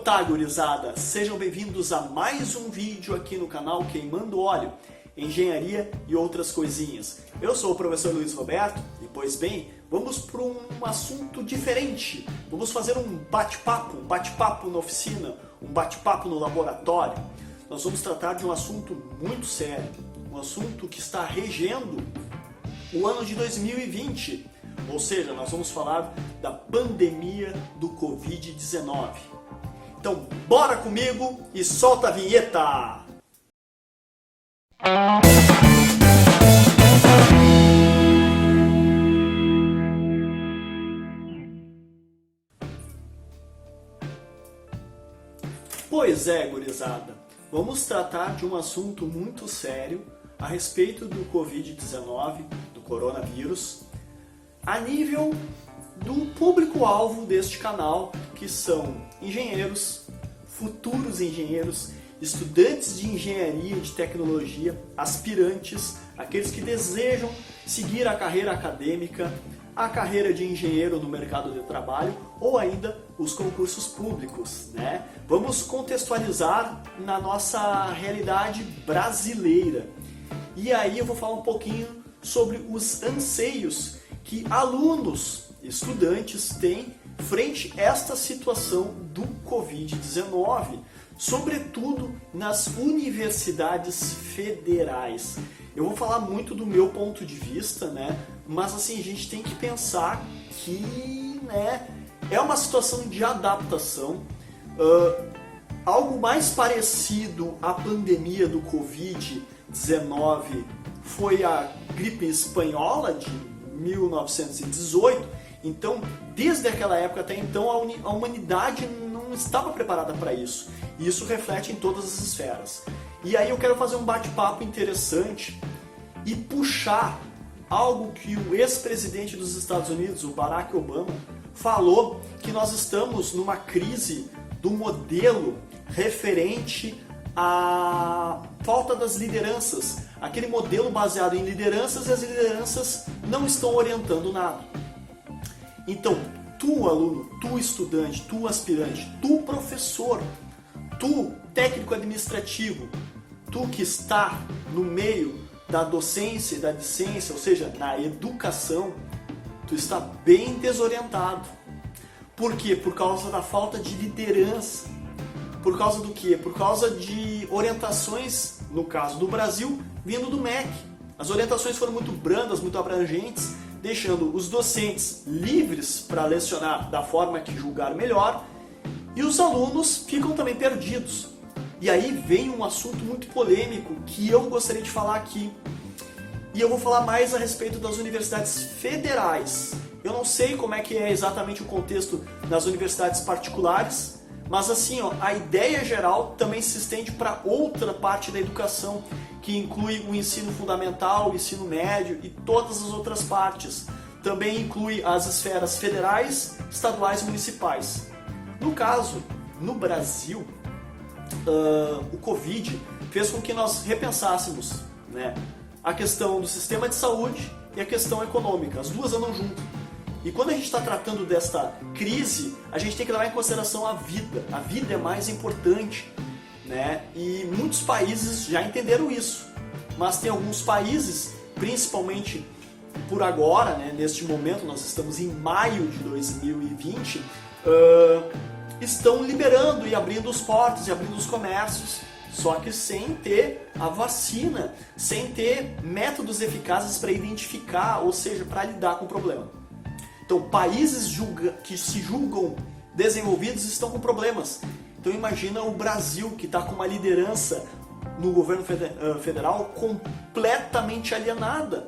tá, gurizada? Sejam bem-vindos a mais um vídeo aqui no canal Queimando Óleo, Engenharia e outras coisinhas. Eu sou o professor Luiz Roberto e, pois bem, vamos para um assunto diferente. Vamos fazer um bate-papo na oficina, um bate-papo no laboratório. Nós vamos tratar de um assunto muito sério, um assunto que está regendo o ano de 2020. Ou seja, nós vamos falar da pandemia do Covid-19. Então, bora comigo e solta a vinheta! Pois é, gurizada, vamos tratar de um assunto muito sério a respeito do Covid-19, do coronavírus, a nível do público-alvo deste canal, que são engenheiros, futuros engenheiros, estudantes de engenharia e de tecnologia, aspirantes, aqueles que desejam seguir a carreira acadêmica, a carreira de engenheiro no mercado de trabalho ou ainda os concursos públicos, né? Vamos contextualizar na nossa realidade brasileira. E aí eu vou falar um pouquinho sobre os anseios que alunos, estudantes têm frente a esta situação do Covid-19, sobretudo nas universidades federais. Eu vou falar muito do meu ponto de vista, né? Mas assim, a gente tem que pensar que, né, é uma situação de adaptação. Algo mais parecido à pandemia do Covid-19 foi a gripe espanhola de 1918. Então, desde aquela época até então, a humanidade não estava preparada para isso. E isso reflete em todas as esferas. E aí eu quero fazer um bate-papo interessante e puxar algo que o ex-presidente dos Estados Unidos, o Barack Obama, falou, que nós estamos numa crise do modelo referente à falta das lideranças. Aquele modelo baseado em lideranças e as lideranças não estão orientando nada. Então, tu aluno, tu estudante, tu aspirante, tu professor, tu técnico administrativo, tu que está no meio da docência e da discência, ou seja, na educação, tu está bem desorientado. Por quê? Por causa da falta de liderança. Por causa do quê? Por causa de orientações, no caso do Brasil, vindo do MEC. As orientações foram muito brandas, muito abrangentes, deixando os docentes livres para lecionar da forma que julgar melhor, e os alunos ficam também perdidos. E aí vem um assunto muito polêmico que eu gostaria de falar aqui. E eu vou falar mais a respeito das universidades federais. Eu não sei como é que é exatamente o contexto nas universidades particulares, mas assim, ó, a ideia geral também se estende para outra parte da educação, que inclui o ensino fundamental, o ensino médio e todas as outras partes. Também inclui as esferas federais, estaduais e municipais. No caso, no Brasil, o Covid fez com que nós repensássemos, né, a questão do sistema de saúde e a questão econômica. As duas andam juntas. E quando a gente está tratando desta crise, a gente tem que levar em consideração a vida. A vida é mais importante, né? E muitos países já entenderam isso. Mas tem alguns países, principalmente por agora, né, neste momento, nós estamos em maio de 2020, estão liberando e abrindo os portos e abrindo os comércios, só que sem ter a vacina, sem ter métodos eficazes para identificar, ou seja, para lidar com o problema. Então, países que se julgam desenvolvidos estão com problemas. Então, imagina o Brasil, que está com uma liderança no governo federal completamente alienada.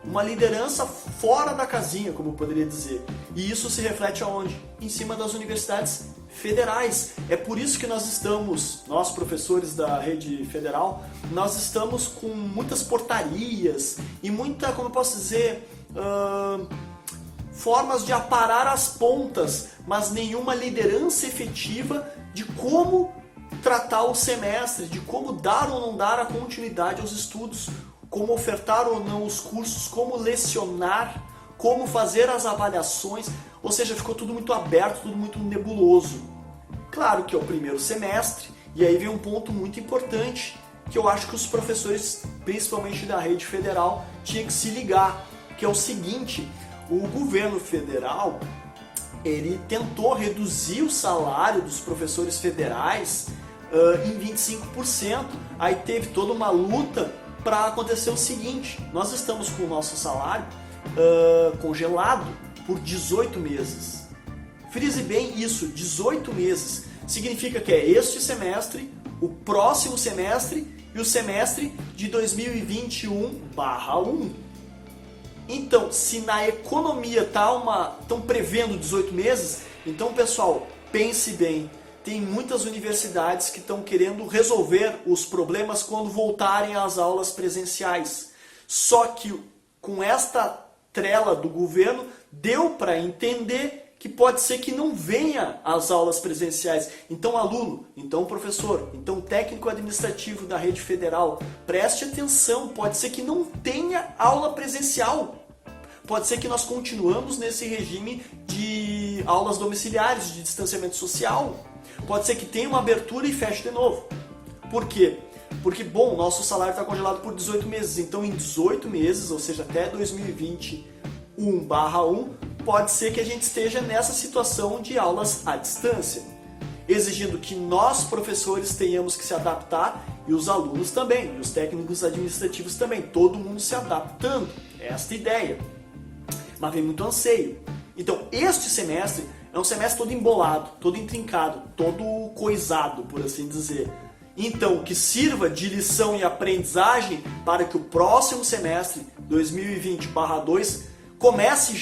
Uma liderança fora da casinha, como eu poderia dizer. E isso se reflete aonde? Em cima das universidades federais. É por isso que nós professores da rede federal, nós estamos com muitas portarias e muita, como eu posso dizer, formas de aparar as pontas, mas nenhuma liderança efetiva de como tratar o semestre, de como dar ou não dar a continuidade aos estudos, como ofertar ou não os cursos, como lecionar, como fazer as avaliações, ou seja, ficou tudo muito aberto, tudo muito nebuloso. Claro que é o primeiro semestre, e aí vem um ponto muito importante, que eu acho que os professores, principalmente da rede federal, tinham que se ligar, que é o seguinte: o governo federal, ele tentou reduzir o salário dos professores federais em 25%. Aí teve toda uma luta para acontecer o seguinte: nós estamos com o nosso salário congelado por 18 meses. Frise bem isso, 18 meses. Significa que é este semestre, o próximo semestre e o semestre de 2021/1. Então, se na economia estão prevendo 18 meses, então, pessoal, pense bem. Tem muitas universidades que estão querendo resolver os problemas quando voltarem às aulas presenciais. Só que com esta trela do governo, deu para entender que pode ser que não venha às aulas presenciais. Então, aluno, então professor, então técnico administrativo da rede federal, preste atenção, pode ser que não tenha aula presencial. Pode ser que nós continuamos nesse regime de aulas domiciliares, de distanciamento social. Pode ser que tenha uma abertura e feche de novo. Por quê? Porque, bom, nosso salário está congelado por 18 meses. Então, em 18 meses, ou seja, até 2021/1, pode ser que a gente esteja nessa situação de aulas à distância, exigindo que nós, professores, tenhamos que se adaptar, e os alunos também, e os técnicos administrativos também, todo mundo se adaptando. É esta a ideia. Mas vem muito anseio. Então, este semestre é um semestre todo embolado, todo intrincado, todo coisado, por assim dizer. Então, que sirva de lição e aprendizagem para que o próximo semestre, 2020/2, comece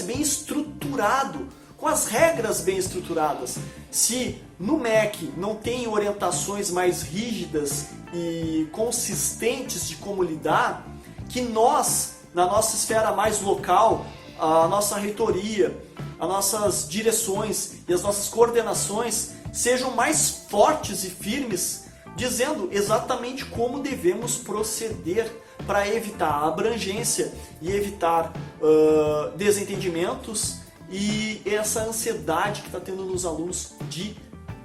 bem estruturado, com as regras bem estruturadas. Se no MEC não tem orientações mais rígidas e consistentes de como lidar, que nós, na nossa esfera mais local, a nossa reitoria, as nossas direções e as nossas coordenações sejam mais fortes e firmes, dizendo exatamente como devemos proceder para evitar a abrangência e evitar desentendimentos e essa ansiedade que está tendo nos alunos de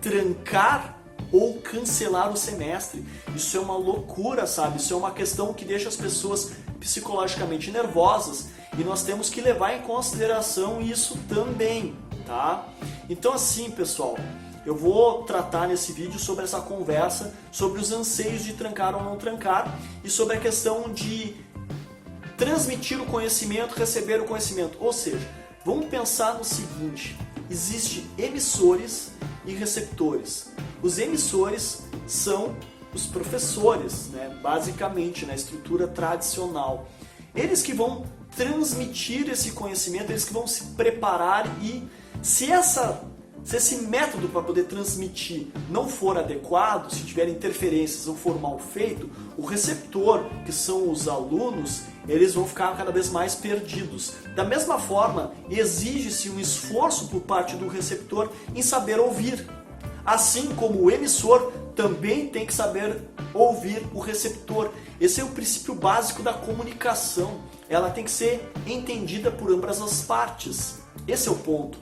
trancar ou cancelar o semestre. Isso é uma loucura, sabe? Isso é uma questão que deixa as pessoas psicologicamente nervosas e nós temos que levar em consideração isso também, tá? Então assim, pessoal, eu vou tratar nesse vídeo sobre essa conversa, sobre os anseios de trancar ou não trancar e sobre a questão de transmitir o conhecimento, receber o conhecimento. Ou seja, vamos pensar no seguinte: existem emissores e receptores. Os emissores são os professores, né? Basicamente, na estrutura tradicional. Eles que vão transmitir esse conhecimento, eles que vão se preparar e se esse método para poder transmitir não for adequado, se tiver interferências ou for mal feito, o receptor, que são os alunos, eles vão ficar cada vez mais perdidos. Da mesma forma, exige-se um esforço por parte do receptor em saber ouvir. Assim como o emissor também tem que saber ouvir o receptor. Esse é o princípio básico da comunicação. Ela tem que ser entendida por ambas as partes. Esse é o ponto.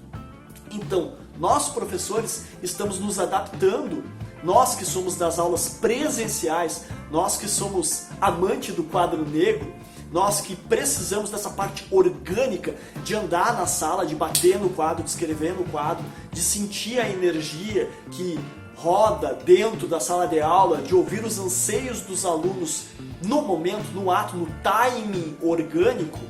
Então, nós professores estamos nos adaptando, nós que somos das aulas presenciais, nós que somos amante do quadro negro, nós que precisamos dessa parte orgânica de andar na sala, de bater no quadro, de escrever no quadro, de sentir a energia que roda dentro da sala de aula, de ouvir os anseios dos alunos no momento, no ato, no timing orgânico.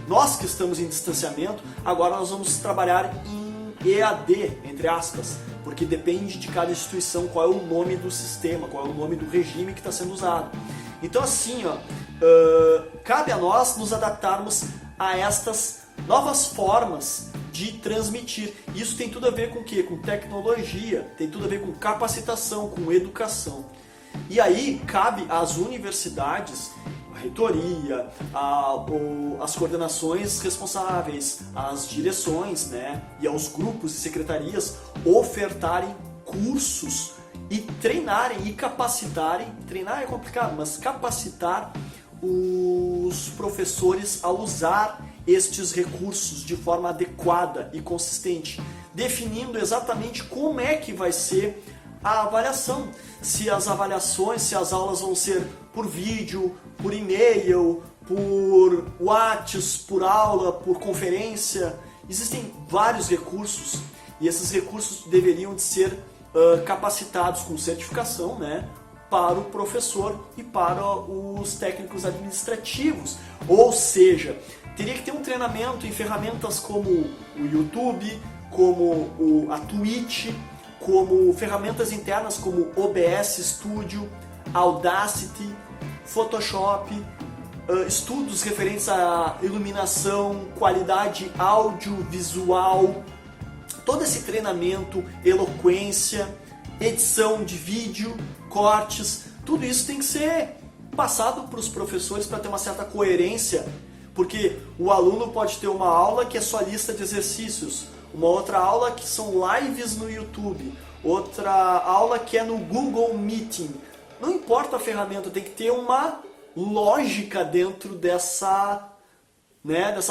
Nós que estamos em distanciamento, agora nós vamos trabalhar em EAD, entre aspas, porque depende de cada instituição qual é o nome do sistema, qual é o nome do regime que está sendo usado. Então assim, cabe a nós nos adaptarmos a estas novas formas de transmitir. Isso tem tudo a ver com o quê? Com tecnologia, tem tudo a ver com capacitação, com educação. E aí cabe às universidades, a reitoria, as coordenações responsáveis, as direções, né, e aos grupos e secretarias ofertarem cursos e treinarem e capacitarem, treinar é complicado, mas capacitar os professores a usar estes recursos de forma adequada e consistente. definindo exatamente como é que vai ser a avaliação. Se as avaliações, se as aulas vão ser por vídeo, por e-mail, por WhatsApp, por aula, por conferência. Existem vários recursos e esses recursos deveriam de ser capacitados com certificação, né, para o professor e para os técnicos administrativos. Ou seja, teria que ter um treinamento em ferramentas como o YouTube, como a Twitch, como ferramentas internas como OBS Studio, Audacity, Photoshop, estudos referentes à iluminação, qualidade audiovisual, todo esse treinamento, eloquência, edição de vídeo, cortes, tudo isso tem que ser passado para os professores para ter uma certa coerência, porque o aluno pode ter uma aula que é só lista de exercícios, uma outra aula que são lives no YouTube, outra aula que é no Google Meeting. Não importa a ferramenta, tem que ter uma lógica dentro dessa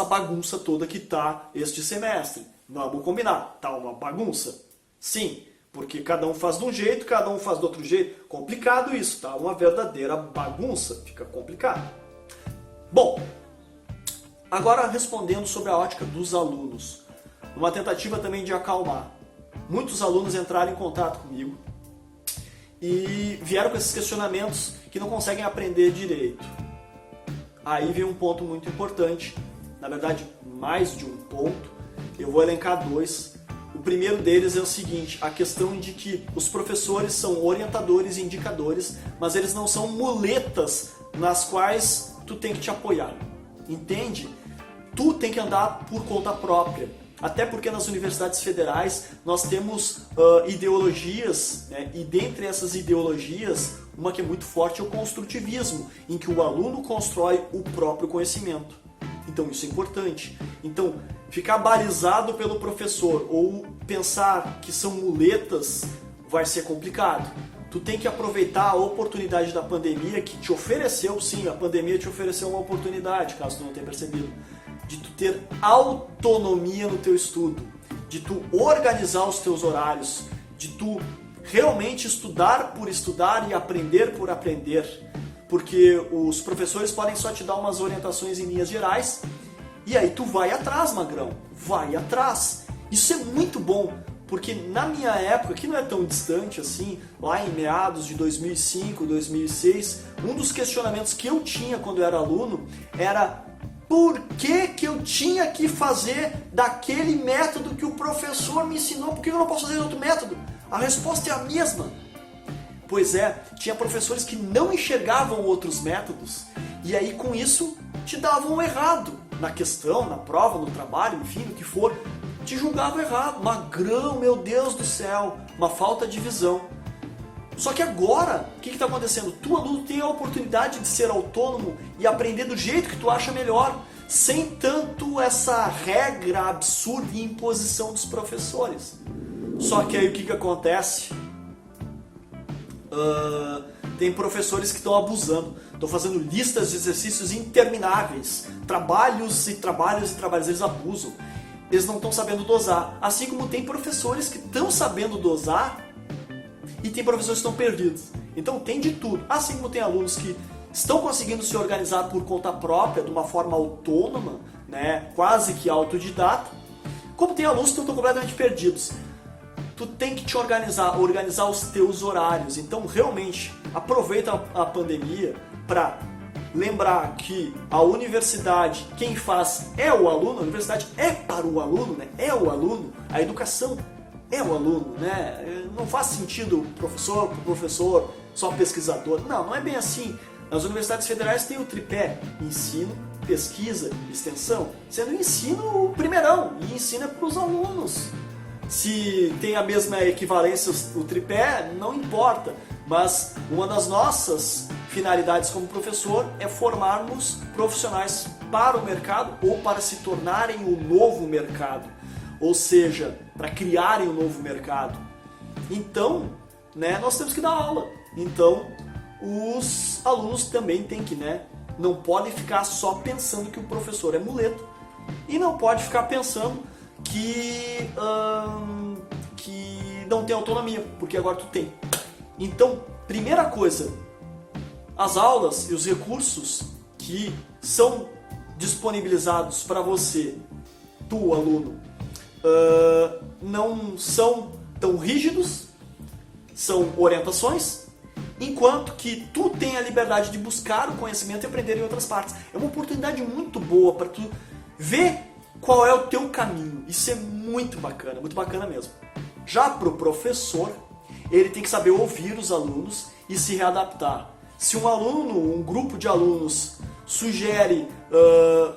bagunça toda que está este semestre. Vamos combinar, tá uma bagunça? Sim, porque cada um faz de um jeito, cada um faz do outro jeito. Complicado isso, tá? Uma verdadeira bagunça, fica complicado. Bom, agora respondendo sobre a ótica dos alunos, uma tentativa também de acalmar. Muitos alunos entraram em contato comigo e vieram com esses questionamentos que não conseguem aprender direito. Aí vem um ponto muito importante, na verdade mais de um ponto, eu vou elencar dois. O primeiro deles é o seguinte, a questão de que os professores são orientadores e indicadores, mas eles não são muletas nas quais tu tem que te apoiar, entende? Tu tem que andar por conta própria. Até porque nas universidades federais nós temos ideologias, né? E dentre essas ideologias, uma que é muito forte é o construtivismo, em que o aluno constrói o próprio conhecimento. Então isso é importante. Então, ficar balizado pelo professor ou pensar que são muletas vai ser complicado. Tu tem que aproveitar a oportunidade da pandemia que te ofereceu, sim, a pandemia te ofereceu uma oportunidade, caso tu não tenha percebido, de tu ter autonomia no teu estudo, de tu organizar os teus horários, de tu realmente estudar por estudar e aprender por aprender, porque os professores podem só te dar umas orientações em linhas gerais e aí tu vai atrás, magrão, vai atrás. Isso é muito bom, porque na minha época, que não é tão distante assim, lá em meados de 2005, 2006, um dos questionamentos que eu tinha quando eu era aluno era: por que eu tinha que fazer daquele método que o professor me ensinou? Por que eu não posso fazer de outro método? A resposta é a mesma. Pois é, tinha professores que não enxergavam outros métodos e aí com isso te davam errado. Na questão, na prova, no trabalho, enfim, no que for, te julgavam errado. Magrão, meu Deus do céu, uma falta de visão. Só que agora, o que está acontecendo? Tu, aluno, tem a oportunidade de ser autônomo e aprender do jeito que tu acha melhor, sem tanto essa regra absurda e imposição dos professores. Só que aí o que acontece? Tem professores que estão abusando, estão fazendo listas de exercícios intermináveis, trabalhos e trabalhos e trabalhos, eles abusam. Eles não estão sabendo dosar, assim como tem professores que estão sabendo dosar e tem professores que estão perdidos. Então tem de tudo. Assim como tem alunos que estão conseguindo se organizar por conta própria, de uma forma autônoma, né, quase que autodidata, como tem alunos que estão completamente perdidos. Tu tem que te organizar os teus horários. Então realmente aproveita a pandemia para lembrar que a universidade, quem faz é o aluno, a universidade é para o aluno, né? É o aluno, a educação é o aluno, né? Não faz sentido professor, só pesquisador. Não, não é bem assim. Nas universidades federais tem o tripé: ensino, pesquisa, extensão, sendo o ensino o primeirão, e ensino é para os alunos. Se tem a mesma equivalência o tripé, não importa, mas uma das nossas finalidades como professor é formarmos profissionais para o mercado ou para se tornarem o novo mercado, ou seja, para criarem o novo mercado. Então, né, nós temos que dar aula. Então, os alunos também têm que, né, não podem ficar só pensando que o professor é muleta e não pode ficar pensando que não tem autonomia, porque agora tu tem. Então, primeira coisa, as aulas e os recursos que são disponibilizados para você, tu, aluno, não são tão rígidos, são orientações, enquanto que tu tem a liberdade de buscar o conhecimento e aprender em outras partes. É uma oportunidade muito boa para tu ver qual é o teu caminho. Isso é muito bacana mesmo. Já para o professor, ele tem que saber ouvir os alunos e se readaptar. Se um aluno, um grupo de alunos sugere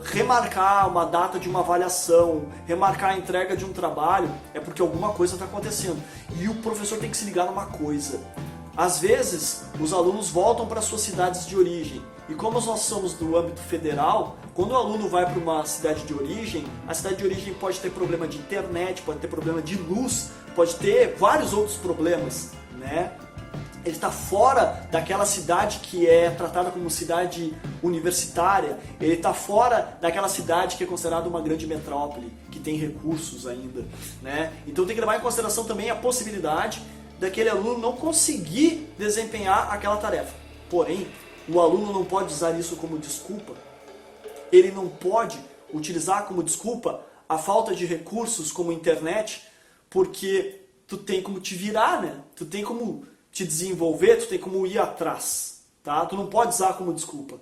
remarcar uma data de uma avaliação, remarcar a entrega de um trabalho, é porque alguma coisa está acontecendo. E o professor tem que se ligar numa coisa. Às vezes, os alunos voltam para suas cidades de origem. E como nós somos do âmbito federal, quando o aluno vai para uma cidade de origem, a cidade de origem pode ter problema de internet, pode ter problema de luz, pode ter vários outros problemas, né? Ele está fora daquela cidade que é tratada como cidade universitária, ele está fora daquela cidade que é considerada uma grande metrópole, que tem recursos ainda, né? Então tem que levar em consideração também a possibilidade daquele aluno não conseguir desempenhar aquela tarefa. Porém, o aluno não pode usar isso como desculpa, ele não pode utilizar como desculpa a falta de recursos como internet, porque tu tem como te virar, né? Tu tem como te desenvolver, tu tem como ir atrás, tá? Tu não pode usar como desculpa,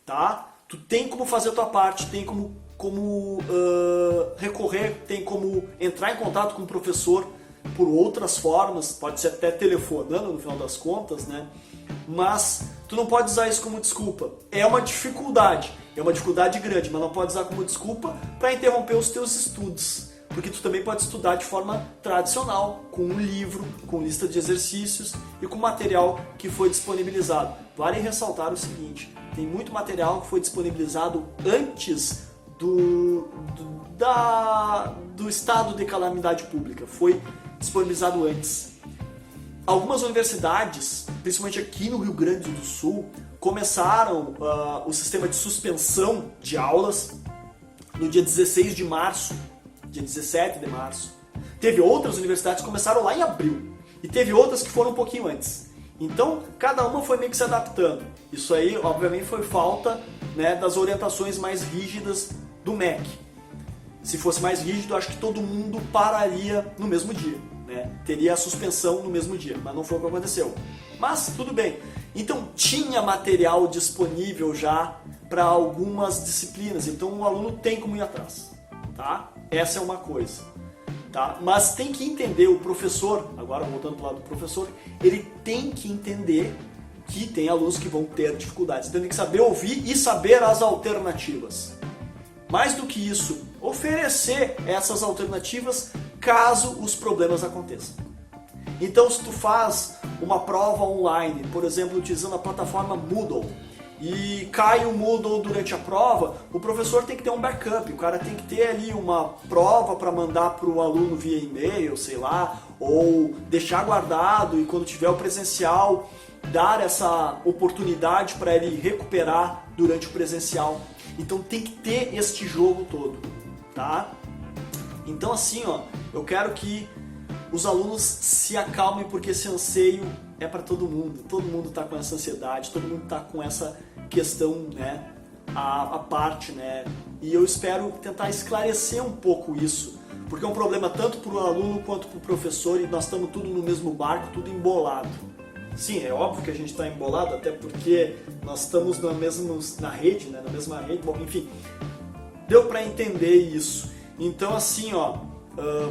tá? Tu tem como fazer a tua parte, tem como recorrer, tem como entrar em contato com o professor por outras formas, pode ser até telefonando no final das contas, né? Mas tu não pode usar isso como desculpa. É uma dificuldade grande, mas não pode usar como desculpa para interromper os teus estudos. Porque tu também pode estudar de forma tradicional, com um livro, com lista de exercícios e com material que foi disponibilizado. Vale ressaltar o seguinte, tem muito material que foi disponibilizado antes do estado de calamidade pública, foi disponibilizado antes. Algumas universidades, principalmente aqui no Rio Grande do Sul, começaram o sistema de suspensão de aulas no dia 16 de março, dia 17 de março. Teve outras universidades que começaram lá em abril, e teve outras que foram um pouquinho antes. Então, cada uma foi meio que se adaptando. Isso aí, obviamente, foi falta, né, das orientações mais rígidas do MEC. Se fosse mais rígido, acho que todo mundo pararia no mesmo dia, né? Teria a suspensão no mesmo dia, mas não foi o que aconteceu. Mas, tudo bem. Então, tinha material disponível já para algumas disciplinas, então o aluno tem como ir atrás, tá? Essa é uma coisa, tá? Mas tem que entender, o professor, agora voltando para o lado do professor, ele tem que entender que tem alunos que vão ter dificuldades, então tem que saber ouvir e saber as alternativas. Mais do que isso, oferecer essas alternativas caso os problemas aconteçam. Então, se tu faz uma prova online, por exemplo, utilizando a plataforma Moodle, e cai o Moodle durante a prova, o professor tem que ter um backup, o cara tem que ter ali uma prova para mandar para o aluno via e-mail, sei lá, ou deixar guardado e quando tiver o presencial, dar essa oportunidade para ele recuperar durante o presencial. Então tem que ter este jogo todo, tá? Então assim, ó, eu quero que os alunos se acalmem, porque esse anseio é para todo mundo está com essa ansiedade, todo mundo está com essa questão, né, a parte, né, e eu espero tentar esclarecer um pouco isso, porque é um problema tanto para o aluno quanto para o professor, e nós estamos tudo no mesmo barco, tudo embolado. Sim, é óbvio que a gente está embolado, até porque nós estamos na rede, né, na mesma rede, bom, enfim, deu para entender isso. Então assim, ó,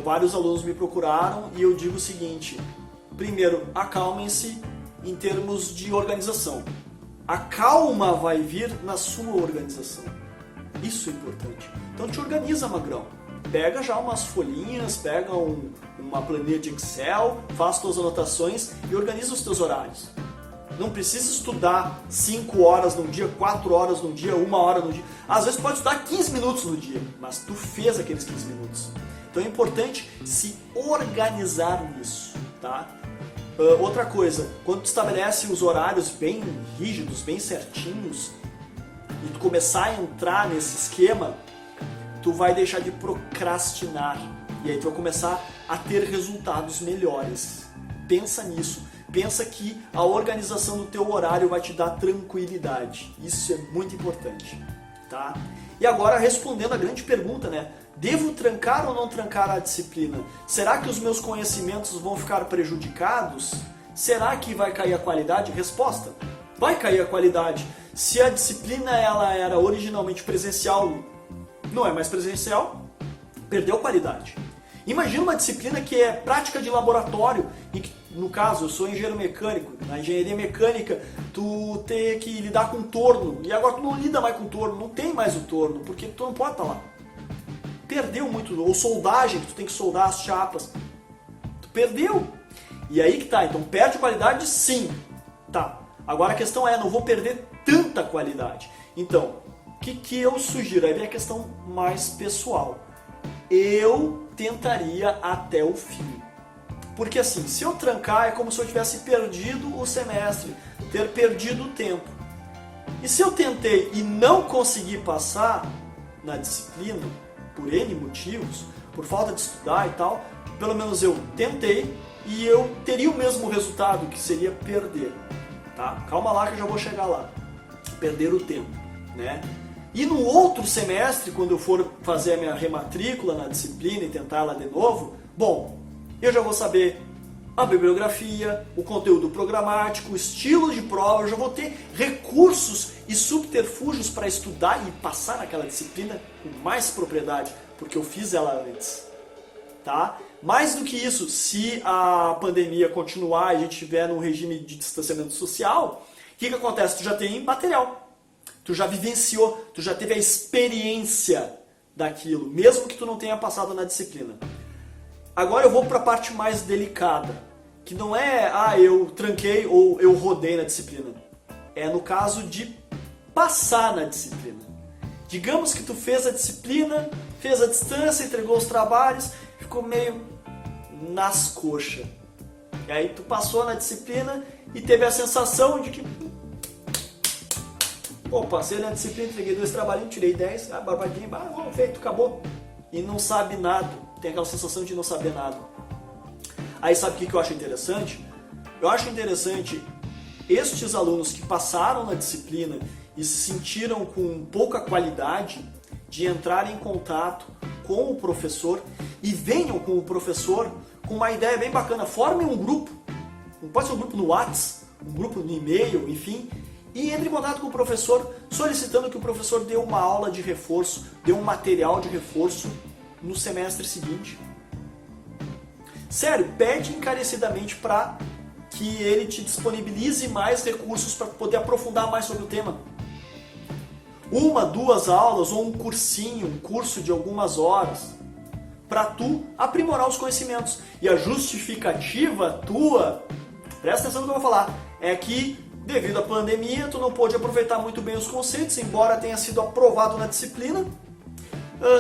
vários alunos me procuraram e eu digo o seguinte: primeiro, acalmem-se em termos de organização. A calma vai vir na sua organização. Isso é importante. Então te organiza, magrão. Pega já umas folhinhas, pega uma planilha de Excel, faz suas anotações e organiza os teus horários. Não precisa estudar 5 horas num dia, 4 horas num dia, 1 hora num dia. Às vezes pode estudar 15 minutos no dia, mas tu fez aqueles 15 minutos. Então é importante se organizar nisso, tá? Outra coisa, quando tu estabelece os horários bem rígidos, bem certinhos, e tu começar a entrar nesse esquema, tu vai deixar de procrastinar. E aí tu vai começar a ter resultados melhores. Pensa nisso. Pensa que a organização do teu horário vai te dar tranquilidade. Isso é muito importante, tá? E agora respondendo a grande pergunta, né? Devo trancar ou não trancar a disciplina? Será que os meus conhecimentos vão ficar prejudicados? Será que vai cair a qualidade? Resposta: vai cair a qualidade. Se a disciplina ela era originalmente presencial, não é mais presencial, perdeu qualidade. Imagina uma disciplina que é prática de laboratório, e que, no caso, eu sou engenheiro mecânico, na engenharia mecânica tu tem que lidar com torno, e agora tu não lida mais com torno, não tem mais o torno, porque tu não pode estar lá. Perdeu muito, ou soldagem, que tu tem que soldar as chapas, tu perdeu. E aí que tá, então perde qualidade sim, tá. Agora a questão é, não vou perder tanta qualidade. Então, o que eu sugiro? Aí vem a questão mais pessoal. Eu tentaria até o fim. Porque assim, se eu trancar é como se eu tivesse perdido o semestre, ter perdido o tempo. E se eu tentei e não consegui passar na disciplina, por N motivos, por falta de estudar e tal, pelo menos eu tentei e eu teria o mesmo resultado, que seria perder. Tá? Calma lá que eu já vou chegar lá. Perder o tempo, né? E no outro semestre, quando eu for fazer a minha rematrícula na disciplina e tentar ela de novo, bom, eu já vou saber a bibliografia, o conteúdo programático, o estilo de prova, eu já vou ter recursos e subterfúgios para estudar e passar naquela disciplina com mais propriedade, porque eu fiz ela antes. Tá? Mais do que isso, se a pandemia continuar e a gente estiver num regime de distanciamento social, o que acontece? Tu já tem material. Tu já vivenciou, tu já teve a experiência daquilo, mesmo que tu não tenha passado na disciplina. Agora eu vou para a parte mais delicada, que não é, eu tranquei ou eu rodei na disciplina. É no caso de passar na disciplina. Digamos que tu fez a disciplina, fez a distância, entregou os trabalhos, ficou meio nas coxas. E aí tu passou na disciplina e teve a sensação de que passei na disciplina, entreguei 2 trabalhinhos, tirei 10, barbadinha, feito, acabou. E não sabe nada, tem aquela sensação de não saber nada. Aí sabe o que eu acho interessante? Eu acho interessante estes alunos que passaram na disciplina e se sentiram com pouca qualidade de entrar em contato com o professor e venham com o professor com uma ideia bem bacana. Formem um grupo, pode ser um grupo no WhatsApp, um grupo no e-mail, enfim, e entre em contato com o professor solicitando que o professor dê uma aula de reforço, dê um material de reforço no semestre seguinte. Sério, pede encarecidamente para que ele te disponibilize mais recursos para poder aprofundar mais sobre o tema. 1, 2 aulas ou um cursinho, um curso de algumas horas, para tu aprimorar os conhecimentos. E a justificativa tua, presta atenção no que eu vou falar, é que devido à pandemia tu não pôde aproveitar muito bem os conceitos, embora tenha sido aprovado na disciplina,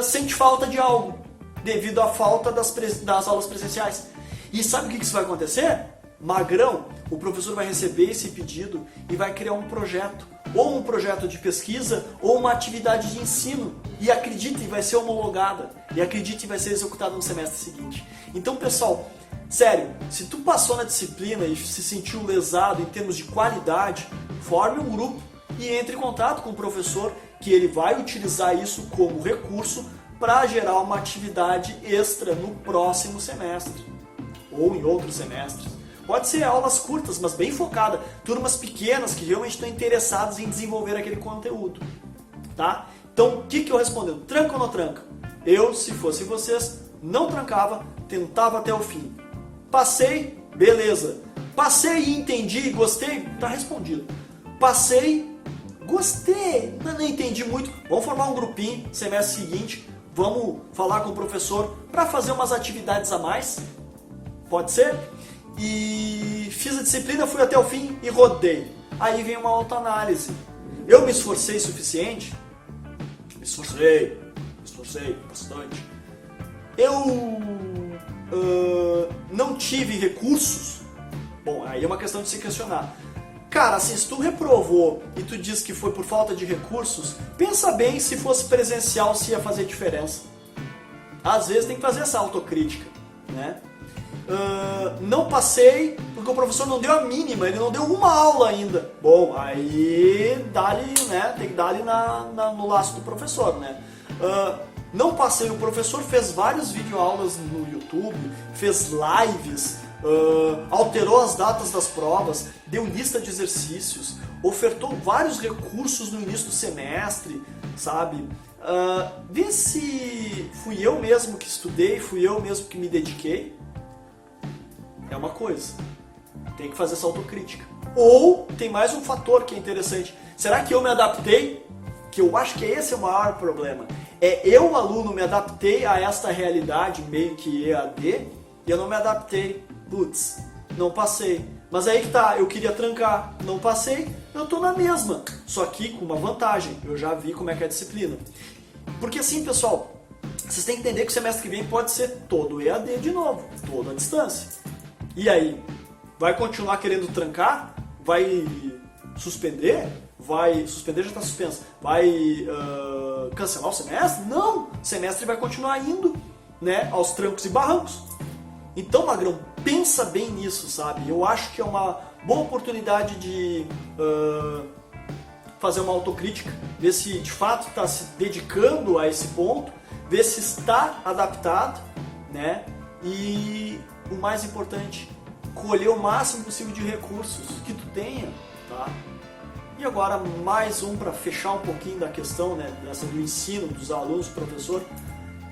sente falta de algo, devido à falta das aulas presenciais. E sabe o que isso vai acontecer? Magrão, o professor vai receber esse pedido e vai criar um projeto, ou um projeto de pesquisa, ou uma atividade de ensino. E acredite, vai ser homologada. E acredite, vai ser executada no semestre seguinte. Então, pessoal, sério, se tu passou na disciplina e se sentiu lesado em termos de qualidade, forme um grupo e entre em contato com o professor, que ele vai utilizar isso como recurso para gerar uma atividade extra no próximo semestre ou em outros semestres. Pode ser aulas curtas, mas bem focada, turmas pequenas que realmente estão interessadas em desenvolver aquele conteúdo, tá? Então, o que eu respondo? Tranca ou não tranca? Eu, se fosse vocês, não trancava, tentava até o fim. Passei, beleza. Passei e entendi, gostei, tá respondido. Passei, gostei, não entendi muito. Vamos formar um grupinho, semestre seguinte, vamos falar com o professor para fazer umas atividades a mais. Pode ser? E fiz a disciplina, fui até o fim e rodei. Aí vem uma autoanálise. Eu me esforcei o suficiente? Me esforcei bastante. Eu não tive recursos? Bom, aí é uma questão de se questionar. Cara, assim, se tu reprovou e tu diz que foi por falta de recursos, pensa bem se fosse presencial se ia fazer diferença. Às vezes tem que fazer essa autocrítica, né? Não passei porque o professor não deu a mínima, ele não deu uma aula ainda. Bom, aí dá-lhe, né? Tem que dar-lhe no laço do professor, né? Não passei, o professor fez várias videoaulas no YouTube, fez lives, alterou as datas das provas, deu lista de exercícios, ofertou vários recursos no início do semestre, sabe? Vê se fui eu mesmo que estudei, fui eu mesmo que me dediquei. É uma coisa, tem que fazer essa autocrítica. Ou tem mais um fator que é interessante. Será que eu me adaptei? Que eu acho que esse é o maior problema. Eu, aluno, me adaptei a esta realidade meio que EAD e eu não me adaptei. Putz, não passei. Mas aí que tá, eu queria trancar, não passei, eu tô na mesma. Só que com uma vantagem, eu já vi como é que é a disciplina. Porque assim, pessoal, vocês têm que entender que o semestre que vem pode ser todo EAD de novo, todo à distância. E aí, vai continuar querendo trancar? Vai suspender? Suspender já está suspenso. Vai cancelar o semestre? Não! O semestre vai continuar indo, né, aos trancos e barrancos. Então, Magrão, pensa bem nisso, sabe? Eu acho que é uma boa oportunidade de fazer uma autocrítica, ver se de fato está se dedicando a esse ponto, ver se está adaptado, né? E o mais importante, colher o máximo possível de recursos que tu tenha, tá? E agora mais um para fechar um pouquinho da questão, né, dessa do ensino, dos alunos, do professor.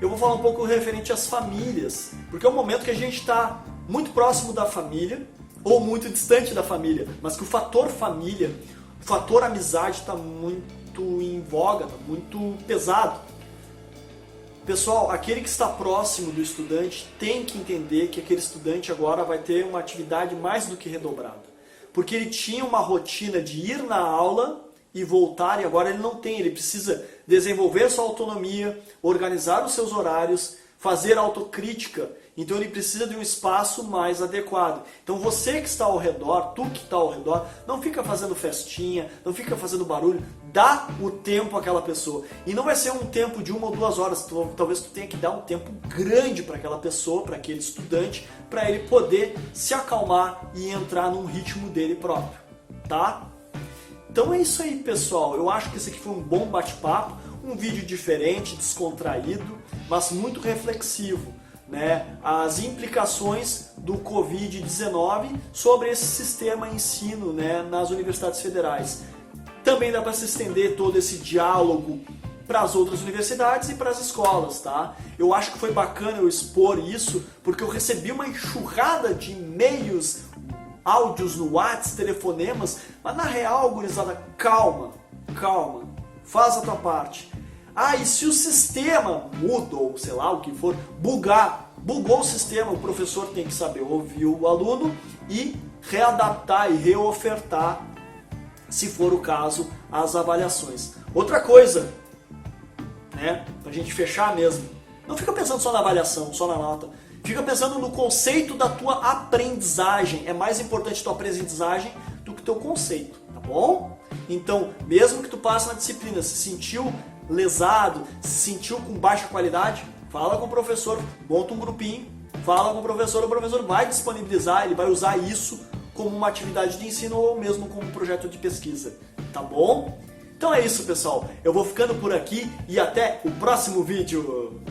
Eu vou falar um pouco referente às famílias, porque é um momento que a gente está muito próximo da família ou muito distante da família, mas que o fator família, o fator amizade está muito em voga, está muito pesado. Pessoal, aquele que está próximo do estudante tem que entender que aquele estudante agora vai ter uma atividade mais do que redobrada. Porque ele tinha uma rotina de ir na aula e voltar, e agora ele não tem. Ele precisa desenvolver sua autonomia, organizar os seus horários, fazer autocrítica. Então ele precisa de um espaço mais adequado. Então você que está ao redor, tu que está ao redor, não fica fazendo festinha, não fica fazendo barulho, dá o tempo àquela pessoa. E não vai ser um tempo de 1 ou 2 horas, talvez tu tenha que dar um tempo grande para aquela pessoa, para aquele estudante, para ele poder se acalmar e entrar num ritmo dele próprio, tá? Então é isso aí, pessoal. Eu acho que esse aqui foi um bom bate-papo, um vídeo diferente, descontraído, mas muito reflexivo, né? As implicações do Covid-19 sobre esse sistema ensino, né, nas universidades federais. Também dá para se estender todo esse diálogo para as outras universidades e para as escolas, tá? Eu acho que foi bacana eu expor isso, porque eu recebi uma enxurrada de e-mails, áudios no WhatsApp, telefonemas, mas na real, gurizada, calma, faz a tua parte. E se o sistema muda, ou sei lá o que for, bugou o sistema, o professor tem que saber ouvir o aluno e readaptar e reofertar, se for o caso, as avaliações. Outra coisa, né, pra gente fechar mesmo, não fica pensando só na avaliação, só na nota, fica pensando no conceito da tua aprendizagem. É mais importante a tua aprendizagem do que o teu conceito, tá bom? Então, mesmo que tu passe na disciplina, se sentiu lesado, se sentiu com baixa qualidade, fala com o professor, monta um grupinho, fala com o professor vai disponibilizar, ele vai usar isso como uma atividade de ensino ou mesmo como um projeto de pesquisa, tá bom? Então é isso, pessoal. Eu vou ficando por aqui e até o próximo vídeo.